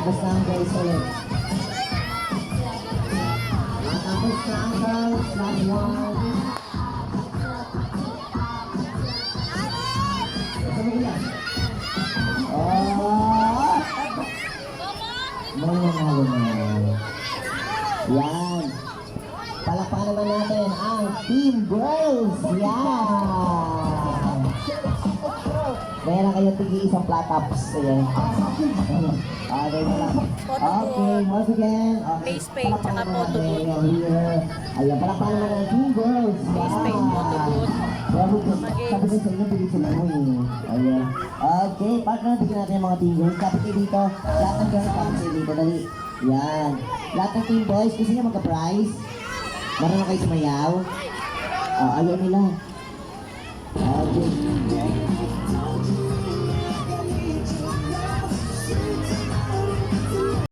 Tapos na ang guys ulit. Tapos na ang girls. Last one. Oh! Mananalo na. Yan. Palakpakan naman natin ang Team Girls. Yan. Meron kayo tig-isang flat tops. Ayan. Okay na lang. Okay, once again. Face paint, tsaka photo booth. Ayan, palakpakan naman ang Team Girls. Face paint, photo booth. Sabi ko sa inyo, bilisan mo eh. Ayan. Okay, partner, bigyan natin yung mga Team Girls. Kapit kayo dito. Lahat ng girls, kapit kayo dito. Dali. Yan. Lahat ng Team Boys, gusto niya magka-prize? Marunong kayo sumayaw? Ayaw nila. Okay.